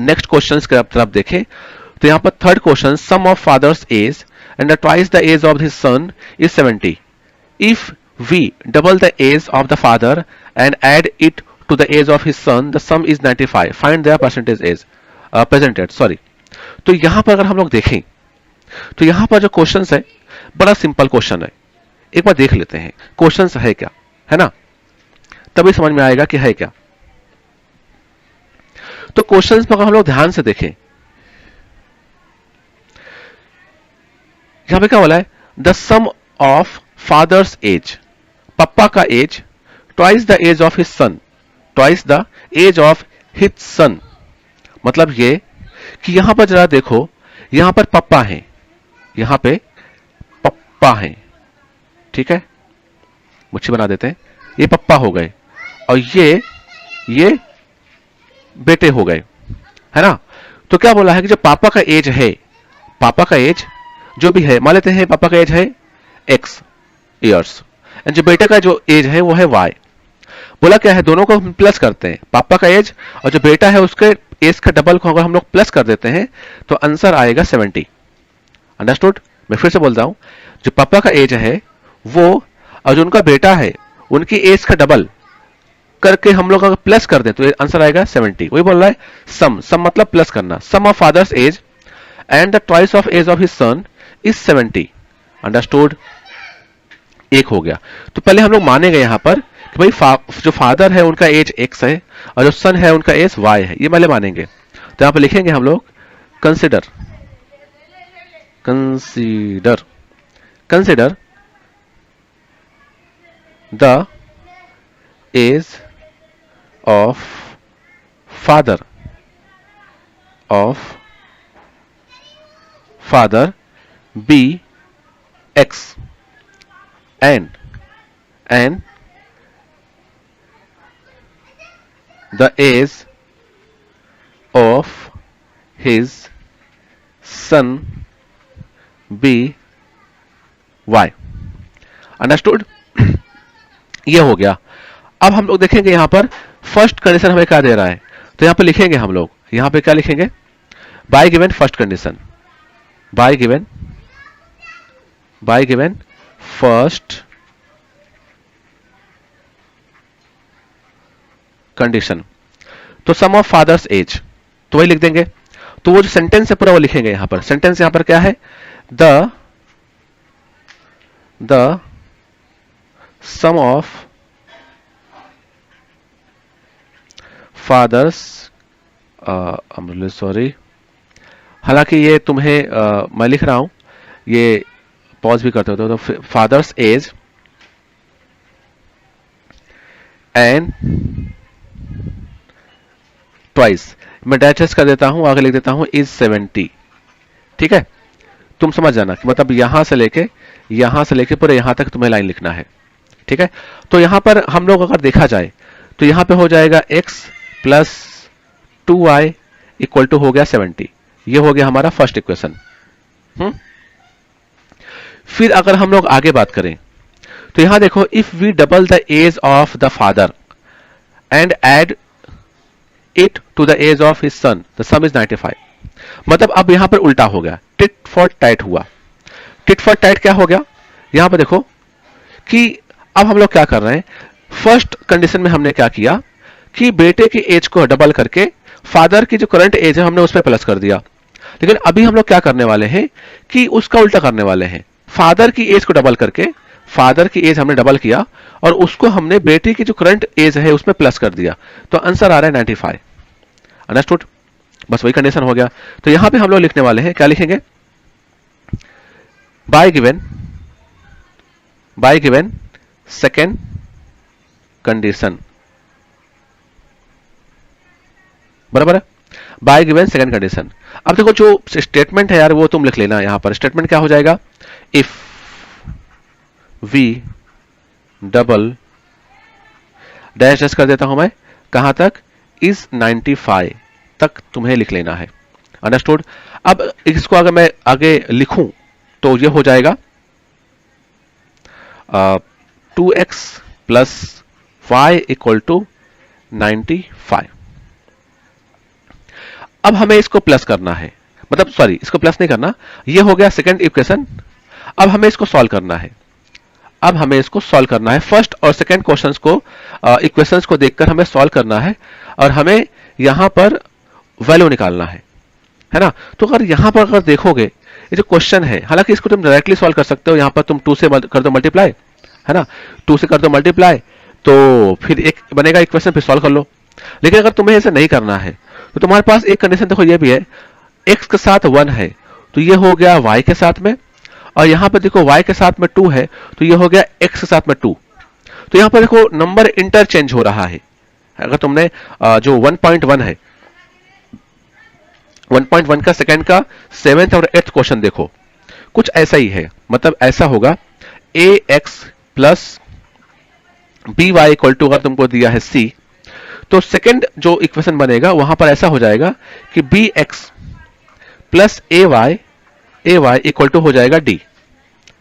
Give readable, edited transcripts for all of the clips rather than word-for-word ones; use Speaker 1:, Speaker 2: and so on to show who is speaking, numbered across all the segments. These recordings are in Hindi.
Speaker 1: नेक्स्ट क्वेश्चन की तरफ देखें तो यहां पर third question, sum of father's age and twice the age of his son is 70. If we double the age of the father and add it to the age of his son, the sum is 95. Find their percentage age, present age. Sorry. तो यहां पर अगर हम लोग देखें तो यहां पर जो क्वेश्चन है बड़ा सिंपल क्वेश्चन है. एक बार देख लेते हैं क्वेश्चन है क्या, है ना, तभी समझ में आएगा कि है क्या. तो क्वेश्चन पर अगर हम लोग ध्यान से देखें, यहां पे क्या बोला है, the sum of father's age, पप्पा का age, twice the age of his son, twice the age of his son. मतलब ये कि यहां पर जरा देखो, यहां पर पप्पा हैं, यहां पे पप्पा हैं, ठीक है, मुच्छी बना देते हैं, ये पप्पा हो गए और ये बेटे हो गए, है ना. तो क्या बोला है कि जो पापा का एज है, पापा का एज जो भी है, मान लेते हैं पापा का एज है x ईयर्स एंड जो बेटे का जो एज है वो है y. बोला क्या है, दोनों को हम प्लस करते हैं, पापा का एज और जो बेटा है उसके एज का डबल को अगर हम लोग प्लस कर देते हैं तो आंसर आएगा 70. अंडरस्टूड. मैं फिर से बोल रहा हूं, जो पापा का एज है वो और जो उनका बेटा है उनकी एज का डबल करके हम लोग अगर प्लस कर दें तो आंसर आएगा 70. वही बोल रहा है सम, सम मतलब प्लस करना. Sum of father's age and the twice of age of his son is 70. Understood. एक हो गया. तो पहले हम लोग मानेंगे यहां पर कि भाई जो फादर है उनका एज x है और जो सन है उनका एज y है, ये पहले मानेंगे. तो यहां पर लिखेंगे हम लोग consider, consider, consider the age of father be x and the age of his son be y. Understood. ये हो गया. अब हम लोग देखेंगे यहां पर फर्स्ट कंडीशन हमें क्या दे रहा है, तो यहां पे लिखेंगे हम लोग, यहां पे क्या लिखेंगे, bye given first condition, bye given first condition. तो सम ऑफ फादर्स एज, तो वही लिख देंगे. तो वो जो सेंटेंस है पूरा वो लिखेंगे यहां पर. सेंटेंस यहां पर क्या है, the sum of father's, I am really sorry, हालांकि ये तुम्हें मैं लिख रहा हूं, ये पॉज भी करते हो. तो फादर्स एज एंड ट्वाइस, मैं डैश कर देता हूं, आगे लिख देता हूं इज 70. ठीक है, तुम समझ जाना कि मतलब यहां से लेके पूरे यहां तक तुम्हें लाइन लिखना है. ठीक है. तो यहां पर हम लोग अगर देखा जाए तो यहां पे हो जाएगा x plus 2y equal to हो गया 70. ये हो गया हमारा फर्स्ट इक्वेशन. फिर अगर हम लोग आगे बात करें तो यहां देखो, if we double the age of the father and add it to the age of his son, the sum is 95. मतलब अब यहां पर उल्टा हो गया, टिट फॉर टैट हुआ. टिट फॉर टैट क्या हो गया, यहां पर देखो कि अब हम लोग क्या कर रहे हैं, फर्स्ट कंडीशन में हमने क्या किया कि बेटे की एज को डबल करके फादर की जो करंट एज है हमने उस पर प्लस कर दिया. लेकिन अभी हम लोग क्या करने वाले हैं कि उसका उल्टा करने वाले हैं, फादर की एज को डबल करके, फादर की एज हमने डबल किया और उसको हमने बेटे की जो करंट एज है उसमें प्लस कर दिया. तो आंसर आ रहा है 95. अंडरस्टूड. बस वही कंडीशन हो गया. तो यहां पे हम लोग लिखने वाले हैं, क्या लिखेंगे, बाय गिवन सेकेंड कंडीशन. बराबर है, बाय गिवन सेकेंड कंडीशन. अब देखो जो स्टेटमेंट है यार वो तुम लिख लेना. यहां पर स्टेटमेंट क्या हो जाएगा, if we double dash dash कर देता हूं मैं, कहां तक, इज 95 तक तुम्हें लिख लेना है. अंडरस्टूड. अब इसको अगर मैं आगे लिखूं तो ये हो जाएगा 2x plus y equal to 95. अब हमें इसको प्लस करना है, मतलब सॉरी इसको प्लस नहीं करना, ये हो गया सेकंड इक्वेशन। अब हमें इसको सॉल्व करना है, अब हमें इसको सॉल्व करना है। फर्स्ट और सेकंड क्वेश्चंस को, इक्वेशंस को देखकर हमें सॉल्व करना है और हमें यहां पर वैल्यू निकालना है ना। तो अगर यहां पर अगर देखोगे ये जो क्वेश्चन है, हालांकि इसको तुम डायरेक्टली सॉल्व कर सकते हो, यहां पर तुम 2 से कर दो मल्टीप्लाई, है ना, 2 से कर दो मल्टीप्लाई, तो फिर एक बनेगा इक्वेशन, फिर सॉल्व कर लो। लेकिन अगर तुम्हें ऐसे नहीं करना है तो तुम्हारे पास एक कंडीशन देखो ये भी है, x के साथ 1 है तो ये हो गया y के साथ में, और यहां पर देखो y के साथ में 2 है तो ये हो गया x के साथ में 2। तो यहां पर देखो नंबर इंटरचेंज हो रहा है। अगर तुमने जो 1.1 है, 1.1 का सेकंड का 7th और 8th क्वेश्चन देखो, कुछ ऐसा ही है। मतलब ऐसा होगा ax plus by equal to, अगर तुमको दिया है c, तो सेकंड जो इक्वेशन बनेगा वहां पर ऐसा हो जाएगा कि bx plus ay equal to हो जाएगा d,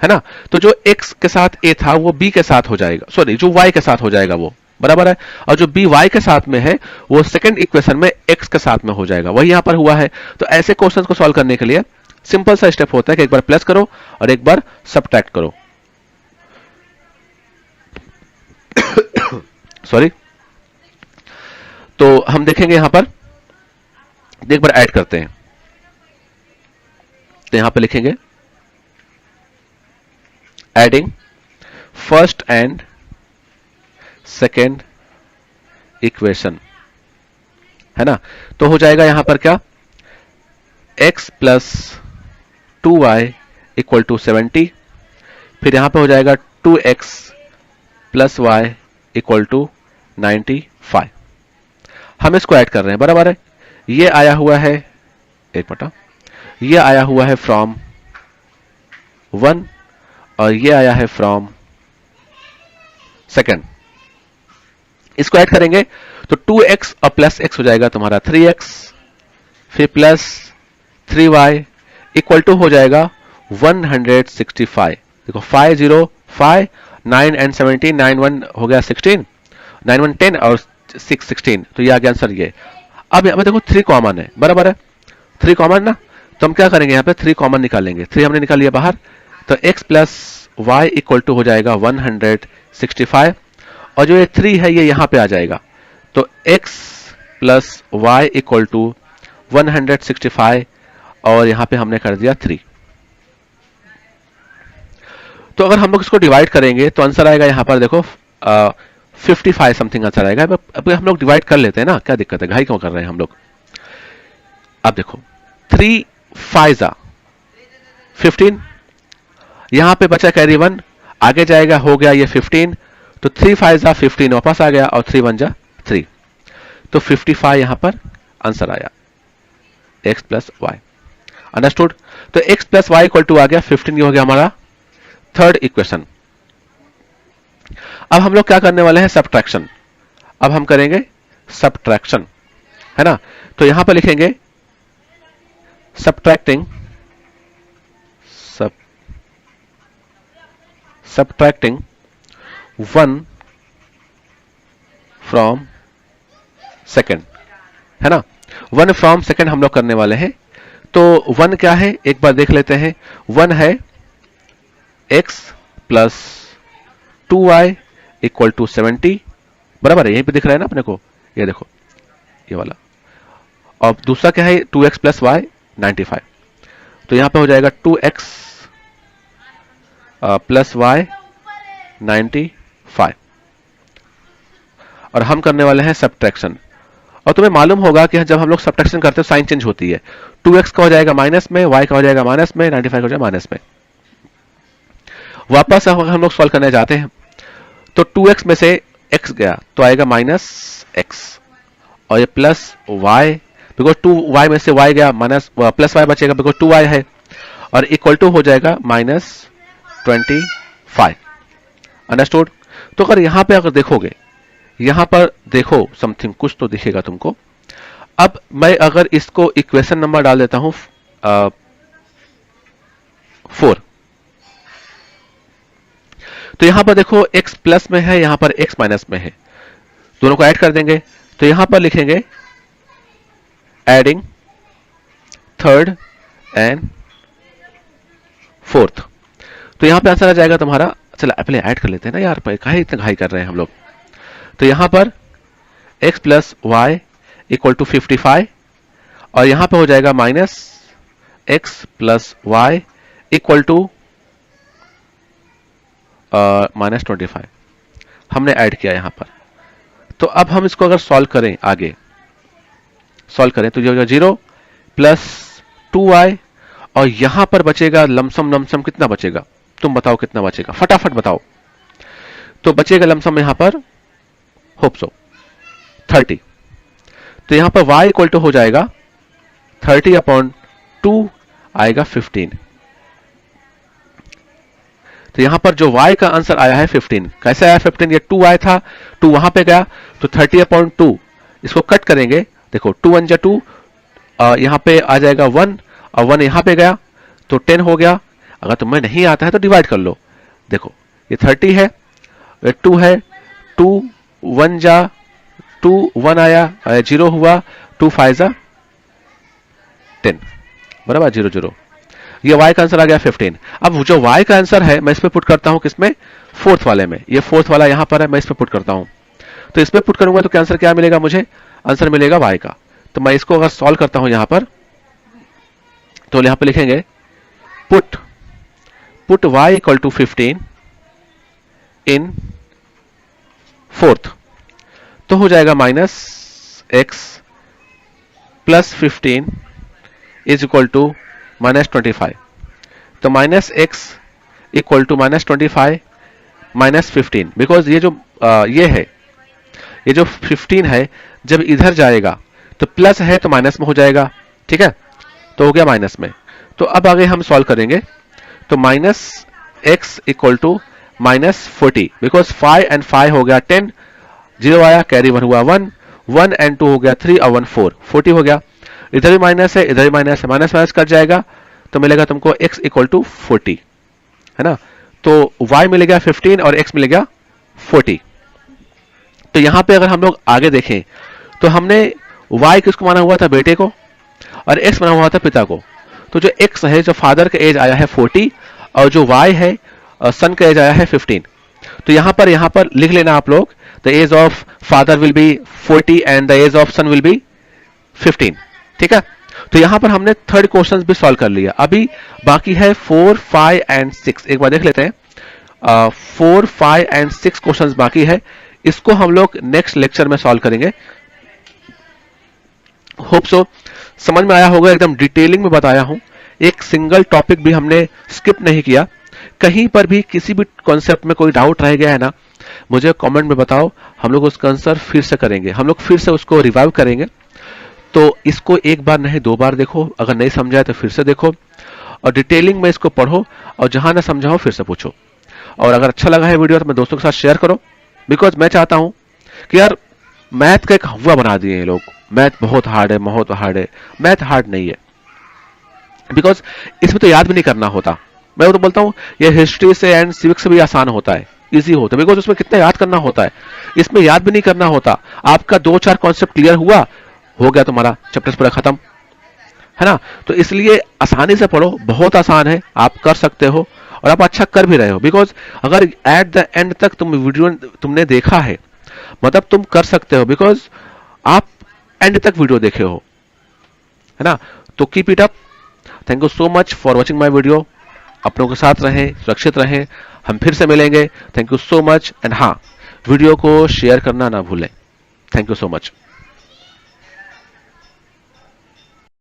Speaker 1: है ना। तो जो x के साथ a था वो b के साथ हो जाएगा, सॉरी जो y के साथ हो जाएगा वो, बराबर है। और जो b y के साथ में है वो सेकंड इक्वेशन में x के साथ में हो जाएगा, वही यहां पर हुआ है। तो ऐसे क्वेश्चंस को सॉल्व करने के लिए सिंपल सा स्टेप होता है कि एक बार प्लस करो और एक बार सब्ट्रैक्ट करो। सॉरी, तो हम देखेंगे यहां पर, एक बार ऐड करते हैं, तो यहां पे लिखेंगे adding first and second equation, है ना। तो हो जाएगा यहां पर क्या, x plus 2y equal to 70, फिर यहां पे हो जाएगा 2x plus y equal to 95। हम इसको ऐड कर रहे हैं, बराबर है। ये आया हुआ है, एक मिनट, ये आया हुआ है फ्रॉम 1 और ये आया है फ्रॉम सेकंड। इसको ऐड करेंगे तो 2x और प्लस x हो जाएगा तुम्हारा 3x, फिर प्लस 3y इक्वल टू हो जाएगा 165। देखो 5 0 5 9 एंड 17, 9 1 हो गया 16, 9 1 10 और 6 16, तो ये आ गया आंसर ये। अब यहाँ पे देखो 3 कॉमन है, बराबर है, 3 कॉमन ना, तो हम क्या करेंगे यहाँ पे 3 कॉमन निकाल लेंगे। 3 हमने निकाल लिया बाहर, तो x plus y equal to हो जाएगा 165, और जो ये 3 है ये यहाँ पे आ जाएगा, तो x plus y equal to 165 और यहाँ पे हमने कर दिया 3। तो अगर हम लोग इसको डिवाइड करेंगे तो आंसर आएगा यहाँ पर देखो 55 समथिंग आंसर आएगा। अब हम लोग डिवाइड कर लेते हैं ना, क्या दिक्कत है, घाई क्यों कर रहे हैं हम लोग। अब देखो 3 5 15, यहां पे बचा कैरी 1, आगे जाएगा, हो गया ये 15, तो 3 5 15 वापस आ गया और 3 1 3, तो 55 यहां पर आंसर आया, x प्लस वाई। अंडरस्टूड। तो x plus y equal to आ गया 15, ये हो गया हमारा थर्ड इक्वेशन। अब हम लोग क्या करने वाले हैं, सब्ट्रैक्शन। अब हम करेंगे सब्ट्रैक्शन, है ना। तो यहां पर लिखेंगे सब्ट्रैक्टिंग subtracting 1 from second, है ना। 1 from second हम लोग करने वाले हैं। तो 1 क्या है एक बार देख लेते हैं। 1 है x plus 2y equal to 70, बराबर है, यहीं पे दिख रहा है ना अपने को, ये देखो ये वाला। और दूसरा क्या है 2x प्लस y 95, तो यहां पे हो जाएगा 2x प्लस वाई 95, और हम करने वाले हैं सब्ट्रैक्शन। और तुम्हें मालूम होगा कि जब हम लोग सब्ट्रैक्शन करते हैं साइन चेंज होती है, 2x का हो जाएगा माइनस में, y का हो जाएगा माइनस में, 95 हो जाएगा माइनस में। वापस हम लोग सॉल्व करने जाते हैं तो 2x में से x गया तो आएगा माइनस x, और ये प्लस y, बिकॉज 2y में से y गया, माइनस प्लस y बचेगा बिकॉज 2y है, और इक्वल टू हो जाएगा माइनस 25। अंडरस्टूड। तो अगर यहां पे अगर देखोगे, यहां पर देखो समथिंग कुछ तो दिखेगा तुमको। अब मैं अगर इसको इक्वेशन नंबर डाल देता हूं 4, तो यहां पर देखो x प्लस में है, यहां पर x माइनस में है, दोनों को ऐड कर देंगे। तो यहां पर लिखेंगे एडिंग थर्ड एंड फोर्थ। तो यहां पे आंसर आ जाएगा तुम्हारा, चलो पहले ऐड कर लेते हैं ना यार, काहे इतना घाई कर रहे हैं हम लोग। तो यहां पर x plus y equal to 55 और यहां पे हो जाएगा minus x plus y equal to -25 हमने ऐड किया यहां पर। तो अब हम इसको अगर सॉल्व करें, आगे सॉल्व करें तो ये हो जाएगा 0 प्लस 2y और यहां पर बचेगा लमसम कितना बचेगा, तुम बताओ कितना बचेगा, फटाफट बताओ। तो बचेगा लमसम यहां पर होप सो 30। तो यहां पर y इक्वल टू हो जाएगा 30/2 आएगा 15। तो यहां पर जो y का आंसर आया है 15, कैसे आया 15, ये 2y था, 2 वहां पे गया तो 30/2 इसको कट करेंगे, देखो 2 1 जा 2, यहां पे आ जाएगा 1 और 1 यहां पे गया तो 10 हो गया। अगर तुम्हें नहीं आता है तो डिवाइड कर लो, देखो ये 30 है, 2 है, 2 1 जा 2 1 आया 0 हुआ, 2 5 जा 10 बराबर 0 0। ये y का आंसर आ गया 15। अब जो y का आंसर है मैं इस पे पुट करता हूं, किसमें, फोर्थ वाले में। ये फोर्थ वाला यहां पर है, मैं इस पे पुट करता हूं। तो इस पे पुट करूंगा तो क्या आंसर क्या मिलेगा मुझे, आंसर मिलेगा y का। तो मैं इसको अगर सॉल्व करता हूं यहां पर, तो यहां पे लिखेंगे पुट y इक्वल टू 15 इन फोर्थ, तो हो जाएगा minus x plus 15 is equal to -25। तो minus x equal to -25 minus 15, because ये जो ये है, ये जो 15 है जब इधर जाएगा तो प्लस है तो माइनस में हो जाएगा, ठीक है, तो हो गया माइनस में। तो अब आगे हम सॉल्व करेंगे, तो minus x equal to -40, because 5 and 5 हो गया 10, 0 आया, कैरी 1 हुआ 1, 1 एंड 2 हो गया 3 और 1 4, 40 हो गया। इधर भी माइनस है, इधर भी माइनस है, माइनस माइनस कट जाएगा तो मिलेगा तुमको x इक्वल टू 40, है ना। तो y मिलेगा 15 और x मिलेगा 40। तो यहां पे अगर हम लोग आगे देखें तो हमने y किसको माना हुआ था, बेटे को, और x माना हुआ था पिता को। तो जो x है, जो फादर का एज आया है 40 और जो y है सन का एज आया है 15। तो यहां पर लिख लेना आप लोग, the age of father will be 40 and the age of son will be 15, ठीक है। तो यहां पर हमने थर्ड क्वेश्चन भी सॉल्व कर लिया। अभी बाकी है 4 5 एंड 6, एक बार देख लेते हैं। 4 5 एंड 6 क्वेश्चंस बाकी है, इसको हम लोग नेक्स्ट लेक्चर में सॉल्व करेंगे। होप सो समझ में आया होगा, एकदम डिटेलिंग में बताया हूं, एक सिंगल टॉपिक भी हमने स्किप नहीं किया। कहीं पर भी किसी भी कॉन्सेप्ट में कोई डाउट रह गया है ना, मुझे कमेंट में बताओ, हम लोग उसका आंसर फिर से करेंगे, हम लोग फिर से उसको रिवाइव करेंगे। तो इसको एक बार नहीं 2 बार देखो, अगर नहीं समझा है तो फिर से देखो और डिटेलिंग में इसको पढ़ो, और जहां ना समझा हो फिर से पूछो। और अगर अच्छा लगा है वीडियो तो मैं दोस्तों के साथ शेयर करो, बिकॉज मैं चाहता हूं कि यार मैथ का एक हवा बना दिए हैं लोग, मैथ बहुत हार्ड है, बहुत हार्ड है। मैथ हार्ड नहीं है, बिकॉज इसमें तो याद भी नहीं करना होता। मैं तो बोलता हूं ये हिस्ट्री से एंड सिविक्स से भी आसान होता है, इजी होता है, बिकॉज उसमें कितना याद करना होता है, इसमें याद भी नहीं करना होता। आपका 2-4 कॉन्सेप्ट क्लियर हुआ, हो गया तुम्हारा चैप्टर्स पूरा खत्म, है ना। तो इसलिए आसानी से पढ़ो, बहुत आसान है, आप कर सकते हो और आप अच्छा कर भी रहे हो। बिकॉज अगर एट द एंड तक तुम वीडियो तुमने देखा है, मतलब तुम कर सकते हो, बिकॉज आप एंड तक वीडियो देखे हो, है ना। तो keep it up, thank you so much for watching my video. अपनों के साथ रहें, सुरक्षित रहें, हम फिर से मिलेंगे। Thank you so much, and हाँ, वीडियो को शेयर करना ना भूलें। Thank you so much.